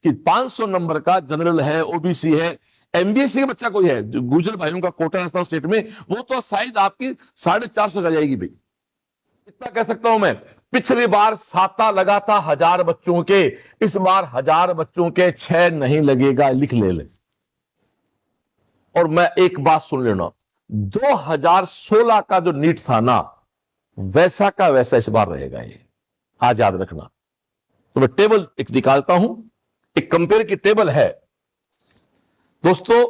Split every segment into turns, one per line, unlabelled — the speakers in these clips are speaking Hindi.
कि 500 नंबर का जनरल है, ओबीसी है, एमबीएससी का बच्चा कोई है, जो गुजर भाइयों का कोटा राजस्थान स्टेट में, वो तो शायद आपकी 450 का जाएगी भाई। इतना कह सकता हूं मैं। पिछली बार साता लगा था 1000 बच्चों के, इस बार 1000 बच्चों के 6 नहीं लगेगा, लिख ले। और मैं एक बात सुन लेना, 2016 का जो नीट था ना, वैसा का वैसा इस बार रहेगा ये, आज याद रखना। तो मैं टेबल एक निकालता हूं, एक कंपेयर की टेबल है दोस्तों।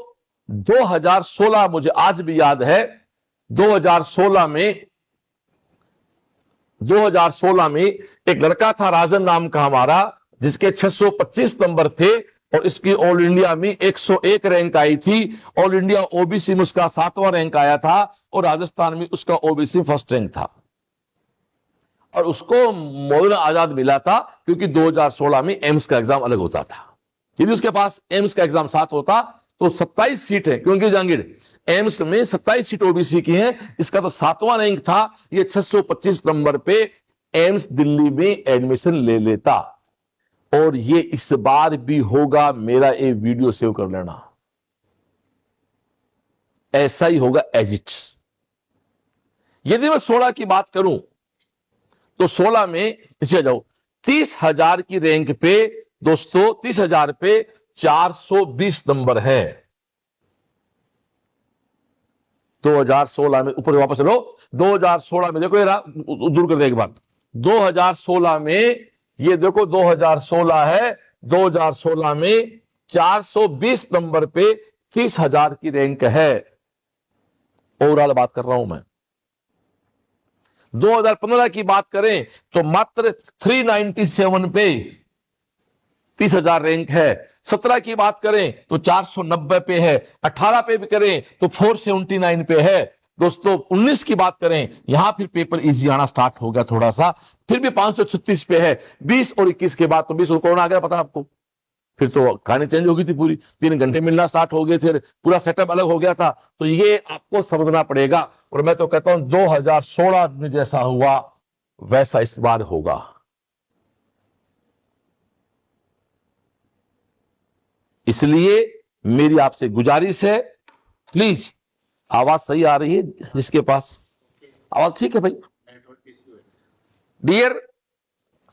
2016 मुझे आज भी याद है, 2016 में एक लड़का था राजन नाम का हमारा, जिसके 625 नंबर थे और इसकी ऑल इंडिया में 101 रैंक आई थी। ऑल इंडिया ओबीसी में उसका 7वां रैंक आया था और राजस्थान में उसका ओबीसी फर्स्ट रैंक था। और उसको मौलाना आजाद मिला था क्योंकि 2016 में एम्स का एग्जाम अलग होता था। यदि उसके पास एम्स का एग्जाम साथ होता तो 27 सीट है, क्योंकि जहांगीर एम्स में 27 सीट ओबीसी की हैं, इसका तो 7वां रैंक था। ये 625 नंबर पे एम्स दिल्ली में एडमिशन ले लेता। और ये इस बार भी होगा, मेरा ये वीडियो सेव कर लेना, ऐसा ही होगा एज इट। यदि मैं 16 की बात करूं तो 16 में इसे जाओ, 30,000 की रैंक पे दोस्तों, 30,000 पे 420 नंबर है। 2016 में ऊपर वापस चलो, 2016 में देखो, ये दूर कर दे एक बार, 2016 में ये देखो 2016 है, 2016 में 420 नंबर पे 30,000 की रैंक है। ओवरऑल बात कर रहा हूं मैं। 2015 की बात करें तो मात्र 397 पे 30,000 रैंक है। 17 की बात करें तो 490 पे है। 18 पे भी करें तो 479 पे है। दोस्तों 19 की बात करें, यहां फिर पेपर इजी आना स्टार्ट हो गया थोड़ा सा, फिर भी 536 पे है। 20 और 21 के बाद तो 20 और कोरोना आ गया, पता आपको, फिर तो कहानी चेंज हो गई थी पूरी, 3 घंटे मिलना स्टार्ट हो गए थे, पूरा सेटअप अलग हो गया था। तो ये आपको समझना पड़ेगा। और मैं तो कहता हूं 2016 में जैसा हुआ वैसा इस बार होगा। इसलिए मेरी आपसे गुजारिश है, प्लीज, आवाज सही आ रही है जिसके पास आवाज ठीक है भाई? डियर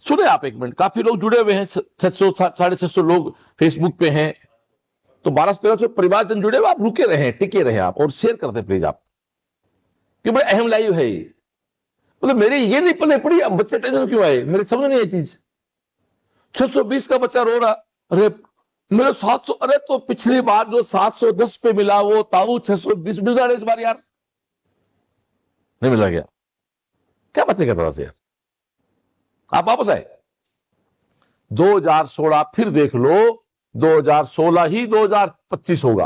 सुने आप एक मिनट, काफी लोग जुड़े हुए हैं, 600 650 लोग फेसबुक पे हैं, तो 1200-1300 परिवारजन जुड़े हुए। आप रुके रहे, टिके रहे आप, और शेयर करते प्लीज आप, क्योंकि बड़ा अहम लाइव है ये। मतलब मेरी ये नहीं पले पड़ी, अब बच्चे टेंशन क्यों आए, मेरे समझ नहीं है चीज। 620 का बच्चा रो रहा, अरे मेरे 700, अरे तो पिछली बार जो 710 पे मिला वो ताऊ 620 मिल रहा है इस बार यार, नहीं मिला गया, क्या बातें कर रहा था यार। आप वापस आए 2016, फिर देख लो 2016 ही 2025 होगा।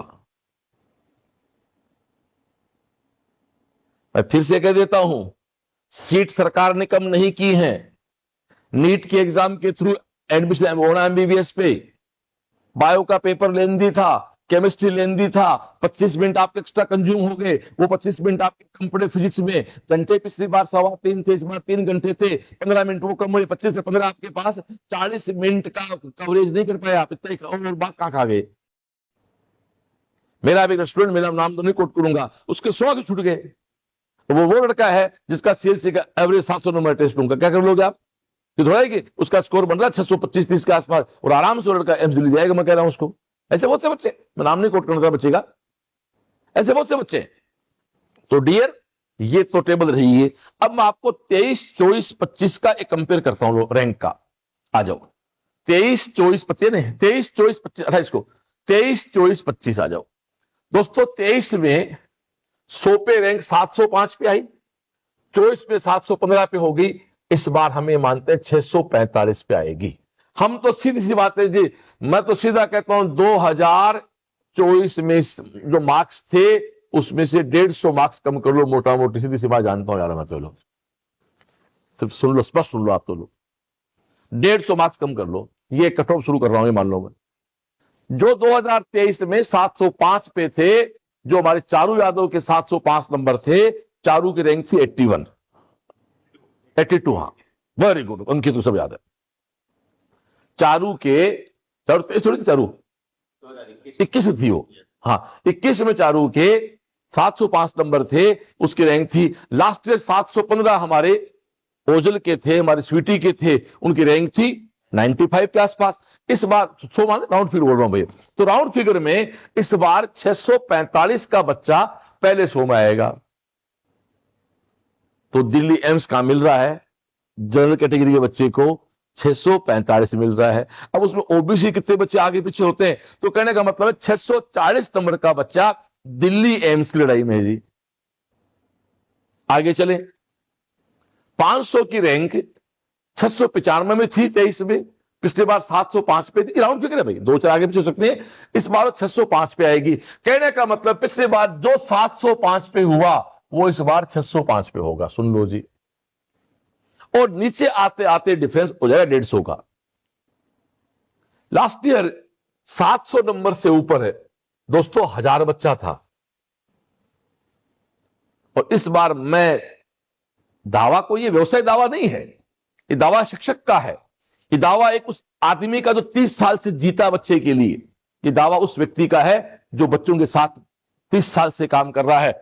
मैं फिर से कह देता हूं, सीट सरकार ने कम नहीं की है। नीट के एग्जाम के थ्रू एडमिशन होना एमबीबीएस पे, बायो का पेपर लेंदी था, केमिस्ट्री लेंदी था, 25 मिनट आपके एक्स्ट्रा कंज्यूम हो गए। वो 25 मिनट आपके कंप्यूटर फिजिक्स में घंटे, पिछली बार 3.25 थे, इस बार 3 घंटे थे, 15 मिनट वो कम हुए, 25 से 15 आपके पास 40 मिनट का कवरेज नहीं कर पाया आप, इतना ही और बात कहां खा गए। मेरा भी एक स्टूडेंट, मेरा नाम तो नहीं कोट करूंगा, उसके 100 छूट गए। वो लड़का है जिसका सीएलसी का एवरेज 700 नंबर टेस्ट होगा, क्या कर लोगे आप? थोड़ा है कि उसका स्कोर बन रहा है 625-30 के आसपास, और आराम से लड़का एम्स ले जाएगा। मैं कह रहा हूं उसको, ऐसे बहुत से बच्चे, मैं नाम नहीं कोट करना बच्चे का, ऐसे बहुत से बच्चे। तो डियर, ये तो टेबल रही है। अब मैं आपको 23, 24, 25 का एक कंपेयर करता हूं रैंक का। आ जाओ 23, 24, 25 नहीं, 23, 24, 25, 28 को 23, 24, 25 आ जाओ दोस्तों। 23 में 100 पे रैंक 705 पे आई, 24 में 715 पे होगी। इस बार हमें मानते हैं 645 पे आएगी। हम तो सीधी सी बात है जी, मैं तो सीधा कहता हूं 2024 में जो मार्क्स थे उसमें से 150 मार्क्स कम कर लो, मोटा मोटी, सीधी सी बात जानता हूं यार मैं तो। लो सिर्फ सुन लो, स्पष्ट सुन लो आप तो, लो 150 मार्क्स कम कर लो, ये कट ऑफ शुरू कर रहा हूं, ये मान लो मैं। जो 2023 में 705 पे थे, जो हमारे चारू यादव के 705 नंबर थे, चारू की रैंक थी 81, 82, हाँ वेरी गुड, अंकित तो सब याद है। चारू के चारू 23 थोड़ी थी, चारू 21 थी वो। हाँ, 21 में चारू के 705 नंबर थे, उसकी रैंक थी। लास्ट ईयर 715 हमारे ओजल के थे, हमारे स्वीटी के थे, उनकी रैंक थी 95 के आसपास। इस बार 100 मान राउंड फिगर बोल रहा हूं भैया, तो राउंड फिगर में इस बार 645 का बच्चा पहले 100 में आएगा। तो दिल्ली एम्स कहां मिल रहा है? जनरल कैटेगरी के बच्चे को 645 मिल रहा है। अब उसमें ओबीसी कितने बच्चे आगे पीछे होते हैं? तो कहने का मतलब है 640 नंबर का बच्चा दिल्ली एम्स की लड़ाई में है जी। आगे चले, 500 की रैंक 695 में थी 23 में, पिछली बार 705 पे थी। राउंड फिगर है भाई, 2-4 आगे पीछे हो सकते हैं। इस बार 605 पे आएगी। कहने का मतलब पिछली बार जो 705 पे हुआ वो इस बार 605 पे होगा। सुन लो जी। और नीचे आते आते डिफरेंस हो जाएगा 150 का। लास्ट ईयर 700 नंबर से ऊपर है दोस्तों 1000 बच्चा था, और इस बार मैं दावा, को ये व्यवसाय दावा नहीं है, ये दावा शिक्षक का है। ये दावा एक उस आदमी का जो 30 साल से जीता बच्चे के लिए, ये दावा उस व्यक्ति का है जो बच्चों के साथ 30 साल से काम कर रहा है।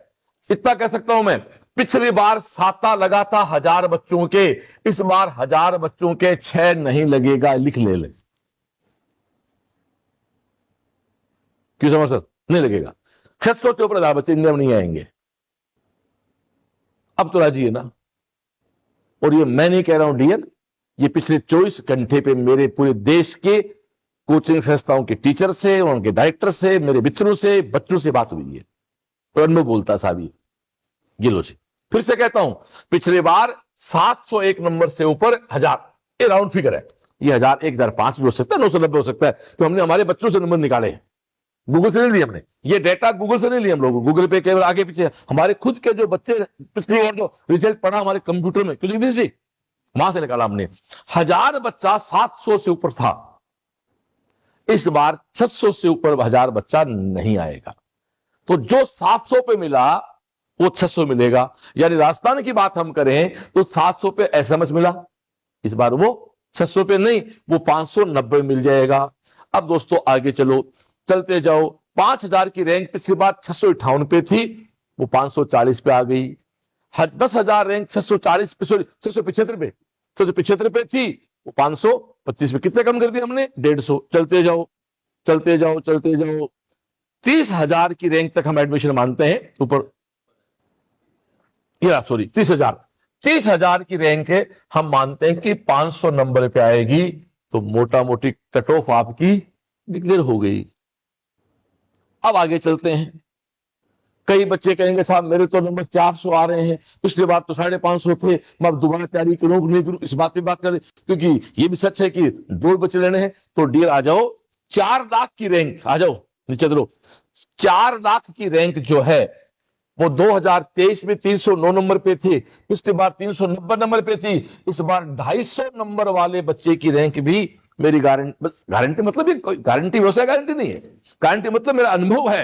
इतना कह सकता हूं मैं, पिछली बार साता लगा था 1000 बच्चों के, इस बार 1000 बच्चों के 6 नहीं लगेगा। लिख ले क्यों समझ सर? नहीं लगेगा। 600 के ऊपर 1000 बच्चे इंडिया में नहीं आएंगे। अब तो राजी है ना? और ये मैं नहीं कह रहा हूं डियर, ये पिछले 24 घंटे पे मेरे पूरे देश के कोचिंग संस्थाओं के टीचर से, उनके डायरेक्टर से, मेरे मित्रों से, बच्चों से बात हुई है, और अनुभव बोलता साहब ये लो जी। फिर से कहता हूं, पिछले बार 701 नंबर से ऊपर 1000, ये राउंड फिगर है। ये 1000, 1005 भी हो सकता है, 990 हो सकता है, तो हमने हमारे बच्चों से नंबर निकाले हैं, गूगल से नहीं लिए हमने। ये डेटा गूगल से नहीं लिए हम लोग, गूगल पे केवल आगे पीछे हमारे खुद के जो बच्चे पिछली बार जो रिजल्ट पढ़ा हमारे कंप्यूटर में, क्योंकि जी वहां से निकाला हमने। 1000 बच्चा 700 से ऊपर था, इस बार 600 से ऊपर 1000 बच्चा नहीं आएगा। तो जो 700 पे मिला वो 600 मिलेगा। यानी राजस्थान की बात हम करें तो 700 पे एसएमएस मिला, इस बार वो 600 पे नहीं, वो 590 मिल जाएगा। अब दोस्तों आगे चलो, चलते जाओ। 5000 की रैंक पिछली बार 658 पे थी, वो 540 पे आ गई। 10,000 रैंक 640 पे, सॉरी 675 पे थी, वो 525 पे। कितने कम कर दिया हमने? 150। चलते जाओ चलते जाओ चलते जाओ, 30,000 की रैंक तक हम एडमिशन मानते हैं ऊपर, या सॉरी 30,000 की रैंक है, हम मानते हैं कि 500 नंबर पे आएगी, तो मोटा मोटी कट ऑफ आपकी डिक्लेयर हो गई। अब आगे चलते हैं। कई बच्चे कहेंगे साहब मेरे तो नंबर 400 आ रहे हैं, पिछली बार तो 550 थे, मैं अब दोबारा तैयारी करूं कि नहीं करूं, इस बात पे बात करें, क्योंकि ये भी सच है कि 2 बच्चे लेने हैं। तो डियर आ जाओ, 4 लाख की रैंक, आ जाओ नीचे दो, 4 लाख की रैंक जो है वो 2023 में 309 नंबर पे थी, पिछली बार 390 नंबर पे थी, इस बार 250 नंबर वाले बच्चे की रैंक भी मेरी गारंटी मतलब ये गारंटी व्यवसाय गारंटी नहीं है, गारंटी मतलब मेरा अनुभव है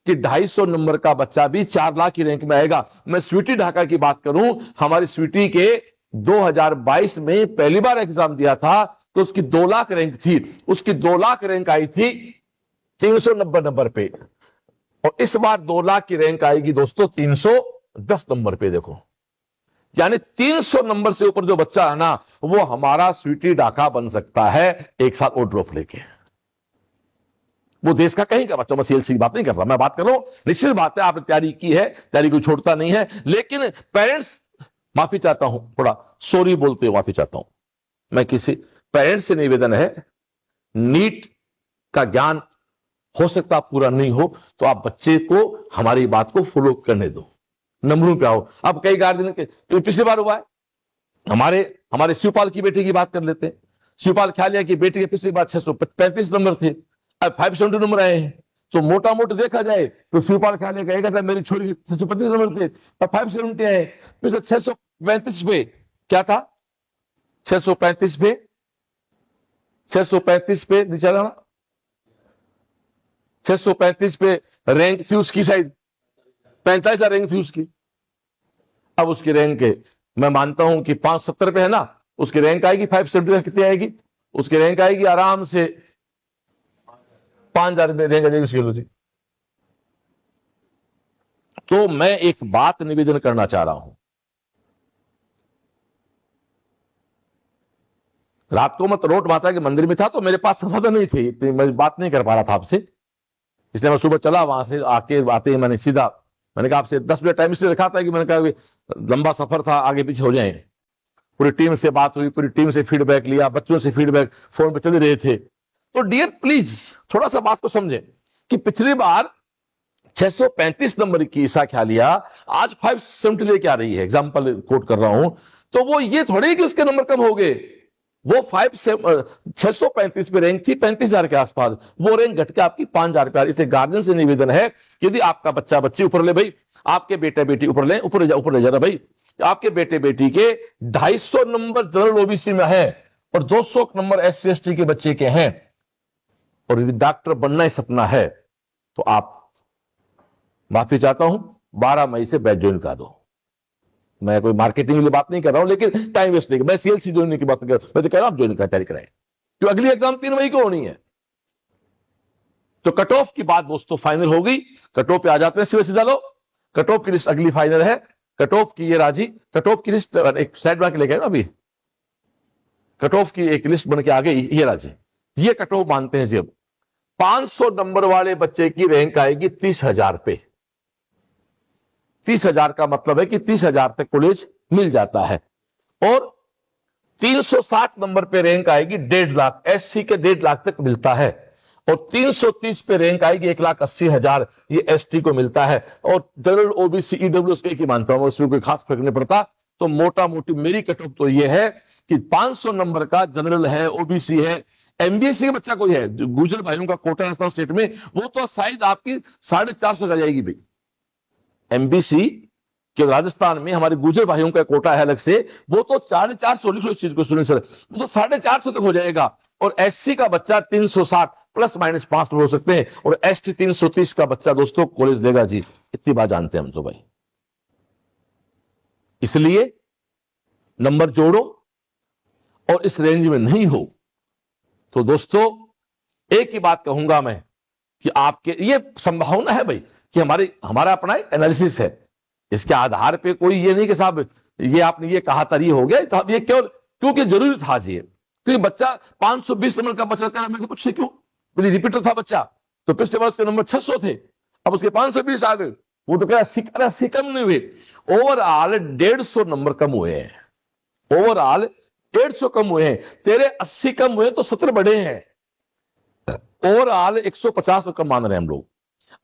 कि 250 नंबर का बच्चा भी 4 लाख की रैंक में आएगा। मैं स्वीटी ढाका की बात करूं, हमारी स्वीटी के 2022 में पहली बार एग्जाम दिया था तो उसकी 2 लाख रैंक थी, उसकी 2 लाख रैंक आई थी 390 नंबर पे, और इस बार 2 लाख की रैंक आएगी दोस्तों 310 नंबर पे। देखो, यानी 300 नंबर से ऊपर जो बच्चा है ना, वो हमारा स्वीटी ढाका बन सकता है एक साथ और ड्रॉप लेके। वो देश का कहीं का बच्चा, मैं सीएलसी की बात नहीं कर रहा, मैं बात कर रहा हूं निश्चित बात है आपने तैयारी की है, तैयारी को छोड़ता नहीं है, लेकिन पेरेंट्स, माफी चाहता हूं, थोड़ा सॉरी बोलते हुए माफी चाहता हूं, मैं किसी पेरेंट्स से निवेदन है, नीट का ज्ञान हो सकता पूरा नहीं हो तो आप बच्चे को हमारी बात को फॉलो करने दो, नंबरों पे आओ। अब कई गार्जियन के, तो पिछली बार हुआ है, हमारे शिवपाल की बेटी की बात कर लेते हैं। शिवपाल ख्यालिया की बेटी के पिछली बार 635 नंबर थे, अब 570 नंबर आए हैं, तो मोटा मोटा देखा जाए तो शिवपाल ख्यालिया कहेगा था मेरी छोरी 635 नंबर थे, अब 570 आए, पिछले 635 पे क्या था, 635 पे नीचे जाना, 635 पे रैंक थी उसकी, शायद 45 रैंक थी उसकी। अब उसकी रैंक मैं मानता हूं कि 570 पे है ना, उसकी रैंक आएगी 570, कितनी आएगी उसकी रैंक? आएगी आराम से 5,000 में रैंक आ जाएगी उसकी जी। तो मैं एक बात निवेदन करना चाह रहा हूं, रात को मैं तरोट माता के मंदिर में था तो मेरे पास संसाधन नहीं थे, इतनी मैं बात नहीं कर पा रहा था आपसे, इसलिए मैं सुबह चला, वहां से आते ही मैंने सीधा, मैंने कहा आपसे 10 मिनट टाइम इसलिए रखा था कि मैंने कहा लंबा सफर था, आगे पीछे हो जाए। पूरी टीम से बात हुई, पूरी टीम से फीडबैक लिया, बच्चों से फीडबैक फोन पे चल रहे थे। तो डियर प्लीज थोड़ा सा बात को समझें कि पिछली बार 635 नंबर की ईसा ख्यालिया आज 570 लेके आ रही है, एग्जाम्पल कोट कर रहा हूं, तो वो ये थोड़ी कि उसके नंबर कम हो गए, वो 635 पे रैंक थी 35,000 के आसपास, वो रैंक घट के आपकी 5,000 पे। इसलिए गार्जियन से निवेदन है कि यदि आपका बच्चा बच्ची ऊपर ले भाई, आपके बेटे बेटी ऊपर ले, ऊपर ले जा रहा भाई, आपके बेटे बेटी के 250 नंबर जनरल ओबीसी में है और 200 नंबर SC ST के बच्चे के हैं, और यदि डॉक्टर बनना ही सपना है तो आप, माफी चाहता हूं, 12 मई से बैच ज्वाइन करा दो। मैं कोई मार्केटिंग की बात नहीं कर रहा हूं, लेकिन टाइम वेस्ट नहीं, मैं CLC ज्वाइन की बात नहीं कर रहा हूं, मैं तो कह रहा हूं आप ज्वाइन तैयारी कराएं, क्यों अगली एग्जाम 3 मई को होनी है। तो कट ऑफ की बात दोस्तों फाइनल हो गई, कट ऑफ पे आ जाते हैं सीधा लो, कट ऑफ की लिस्ट अगली फाइनल है, कट ऑफ की ये राजी, कट ऑफ की लिस्ट एक साइड बना के लेके ना, अभी कट ऑफ की एक लिस्ट बन के आ गई, ये राजी, ये कट ऑफ मानते हैं जी। अब 500 नंबर वाले बच्चे की रैंक आएगी 30,000 पे। 30,000 का मतलब है कि 30,000 तक कॉलेज मिल जाता है, और 360 नंबर पे रैंक आएगी 1.5 लाख, SC के 1.5 लाख तक मिलता है, और 330 पे रैंक आएगी 1,80,000, ये ST को मिलता है, और जनरल OBC EWS एक ही मानता हूं, उसमें कोई खास फर्क नहीं पड़ता। तो मोटा मोटी मेरी कटऑफ तो ये है कि 500 नंबर का जनरल है, OBC है, MBSC का बच्चा कोई है, गुजर भाइयों का कोटा राजस्थान स्टेट में, वो तो शायद आपकी 450 का जाएगी भाई। MBC के राजस्थान में हमारे गुजर भाइयों का कोटा है अलग से, वो तो 450 लिखो इस चीज को, सुनिए सर, वो तो 450 तक हो जाएगा, और SC का बच्चा 360 प्लस माइनस 5 हो सकते हैं, और ST 330 का बच्चा दोस्तों कॉलेज देगा जी, इतनी बात जानते हैं हम तो भाई। इसलिए नंबर जोड़ो, और इस रेंज में नहीं हो तो दोस्तों एक ही बात कहूंगा मैं कि आपके ये संभावना है भाई कि हमारा अपना एनालिसिस है, इसके आधार पे कोई ये नहीं कि साहब ये आपने ये कहा था ये हो गया, तो ये क्यों, क्योंकि जरूरी था जी, क्योंकि बच्चा 520 नंबर का बच्चा था, मैं पूछे क्यों, मेरी रिपीटर था बच्चा, तो पिछले बार उसके नंबर 600 थे, अब उसके 520 आ गए, वो तो कह रहा 80 कम नहीं हुए, ओवरऑल 150 नंबर कम हुए हैं, ओवरऑल 150 कम हुए हैं, तेरे 80 कम हुए तो 70 बढ़े हैं, ओवरऑल 150 कम मान रहे हैं हम लोग।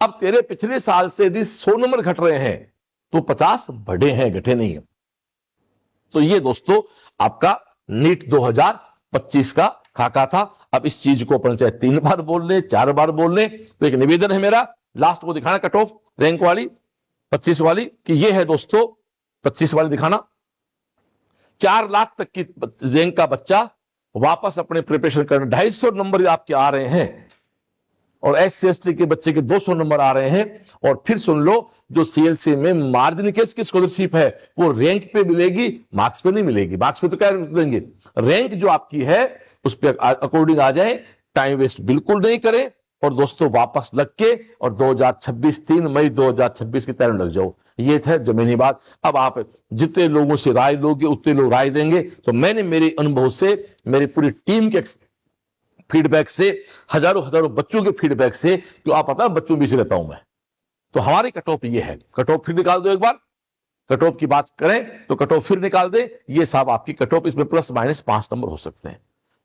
अब तेरे पिछले साल से यदि 100 नंबर घट रहे हैं तो 50 बढ़े हैं, घटे नहीं है। तो ये दोस्तों आपका नीट 2025 का खाका था। अब इस चीज को अपन चाहे 3 बार बोल ले, 4 बार बोल ले, तो एक निवेदन है मेरा, लास्ट को दिखाना कट ऑफ रैंक वाली 25 वाली, कि ये है दोस्तों 25 वाली दिखाना, 4 लाख तक की रैंक का बच्चा वापस अपने प्रिपरेशन करना, 250 नंबर आपके आ रहे हैं, और SC ST के बच्चे के 200 नंबर आ रहे हैं, और फिर सुन लो जो CLC में मार्जिन केस की स्कॉलरशिप है वो रैंक पे मिलेगी, मार्क्स पे नहीं मिलेगी, मार्क्स पे तो क्या देंगे, रैंक जो आपकी है उस पर अकॉर्डिंग आ जाए, टाइम वेस्ट बिल्कुल नहीं करें, और दोस्तों वापस लग के और 2026 3 मई 2026 की तैयारी लग जाओ। ये था जमीनी बात। अब आप जितने लोगों से राय लोगे उतने लोग राय देंगे, तो मैंने मेरे अनुभव से, मेरी पूरी टीम के फीडबैक से, हजारों बच्चों के फीडबैक से, जो आप पता है बच्चों बीच रहता हूं मैं, तो हमारी कट ऑफ ये है, कट ऑफ फिर निकाल दो, एक बार कट ऑफ की बात करें तो कट ऑफ फिर निकाल दे, ये साहब आपकी कट ऑफ, इसमें प्लस माइनस 5 नंबर हो सकते हैं।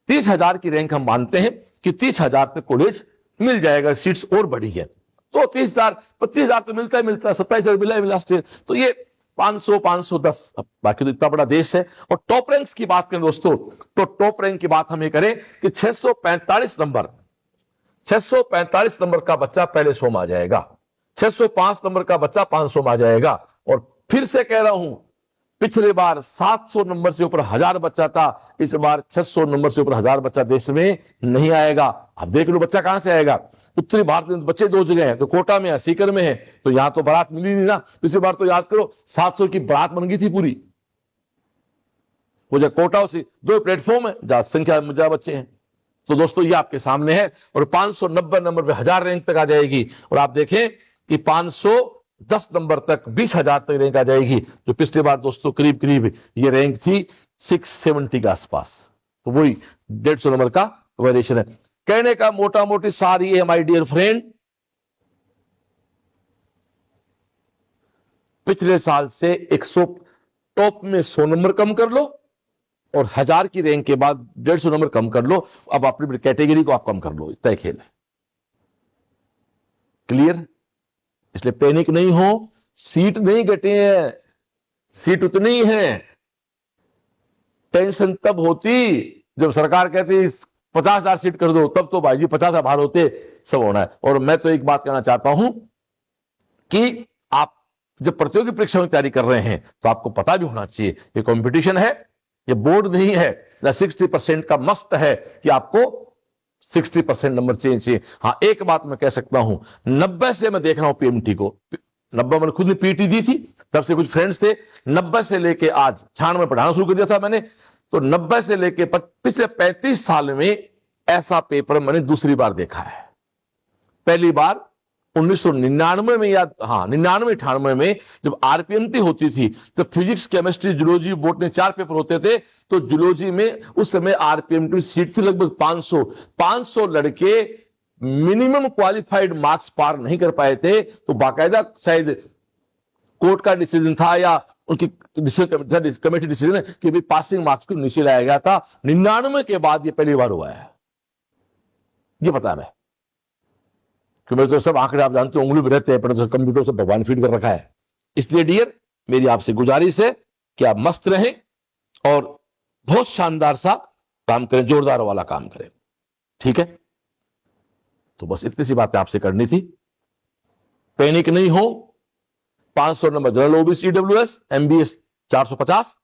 30,000 की रैंक हम मानते हैं कि 30,000 तक कॉलेज मिल जाएगा, सीट्स और बढ़ी है, तो 30,000 25,000 तो मिलता है 27,000 मिला है लास्ट ईयर, तो ये 500 510, बाकी तो इतना बड़ा देश है। और टॉप रैंक्स की बात करें दोस्तों, तो टॉप रैंक की बात हम ये करें कि 645 नंबर का बच्चा पहले 100 में आ जाएगा, 605 नंबर का बच्चा 500 में आ जाएगा, और फिर से कह रहा हूं, पिछले बार 700 नंबर से ऊपर 1000 बच्चा था, इस बार 600 नंबर से ऊपर 1000 बच्चा देश में नहीं आएगा। अब देख लो बच्चा कहां से आएगा, उत्तरी भारत में बच्चे 2 जगह हैं, तो कोटा में है, सीकर में है, तो यहां तो बारात मिली नहीं ना। पिछली बार तो याद करो 700 की बारात बन गई थी पूरी, वो जो कोटा से 2 प्लेटफॉर्म है जहां संख्या में ज्यादा बच्चे हैं, तो दोस्तों ये आपके सामने है, और 590 नंबर पे 1000 रैंक तक आ जाएगी। और आप देखें कि 510 नंबर तक 20,000 तक रैंक आ जाएगी, जो पिछली बार दोस्तों करीब करीब ये रैंक थी 670 के आसपास। तो वही 150 नंबर का वेरिएशन है। कहने का मोटा मोटी सार ये है माय डियर फ्रेंड, पिछले साल से 100 टॉप में 100 नंबर कम कर लो, और 1000 की रैंक के बाद 150 नंबर कम कर लो। अब अपनी कैटेगरी को आप कम कर लो, इतना खेल है। क्लियर? इसलिए पैनिक नहीं हो, सीट नहीं घटी है, सीट उतनी है। टेंशन तब होती जब सरकार कहती 50,000 सीट कर दो, तब तो भाई जी 50,000 बाहर होते, सब होना है। और मैं तो एक बात कहना चाहता हूं कि आप जब प्रतियोगी परीक्षा में तैयारी कर रहे हैं तो आपको पता भी होना चाहिए ये कंपटीशन है, ये बोर्ड नहीं है। 60% का मस्ट है कि आपको 60% नंबर चाहिए। हां, एक बात मैं कह सकता हूं, 90 से मैं देख रहा हूं पीएमटी को, 90 मैंने खुद ने पीटी दी थी, तब से कुछ फ्रेंड्स थे, 90 से लेके आज 96 में पढ़ाना शुरू कर दिया था मैंने। तो 90 से लेके पिछले 35 साल में ऐसा पेपर मैंने दूसरी बार देखा है। पहली बार 1999 में, या 99-98 में जब आरपीएमटी होती थी, तो physics, chemistry, zoology, botany 4 paper होते थे। तो जूलॉजी में उस समय आरपीएमटी सीट थी लगभग 500 लड़के मिनिमम क्वालिफाइड मार्क्स पार नहीं कर पाए थे। तो बाकायदा शायद कोर्ट का डिसीजन था या उनकी कमेटी डिसीजन है कि भी पासिंग मार्क्स को नीचे लाया गया था। 99 के बाद ये पहली बार हुआ है, ये पता है मैं, क्योंकि मेरे तो सब आंकड़े आप जानते हो उंगली में रहते हैं, पर तो कंप्यूटर से भगवान फीड कर रखा है। इसलिए डियर, मेरी आपसे गुजारिश है कि आप मस्त रहें और बहुत शानदार सा काम करें, जोरदार वाला काम करें, ठीक है? तो बस इतनी सी बातें आपसे करनी थी। पैनिक नहीं हो। 500 number general OBC EWS, MBS 450,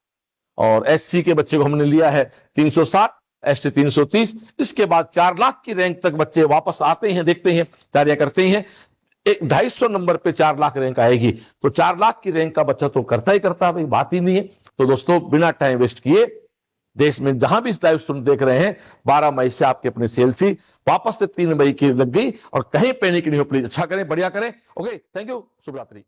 और एससी के बच्चे को हमने लिया है 360, एसटी 330। इसके बाद 4 लाख की रैंक तक बच्चे वापस आते हैं, देखते हैं, तैयारियां करते हैं। 250 नंबर पे 4 लाख रैंक आएगी, तो 4 लाख की रैंक का बच्चा तो करता ही करता, भाई बात ही नहीं है। तो दोस्तों, बिना टाइम वेस्ट किए, देश में जहां भी लाइव स्ट्रीम देख रहे हैं, 12 मई से आपके अपने सीएलसी वापस से 3 मई की लग गई। और कहीं पैनिक नहीं हो, प्लीज अच्छा करें, बढ़िया करें। ओके, थैंक यू, शुभ रात्रि।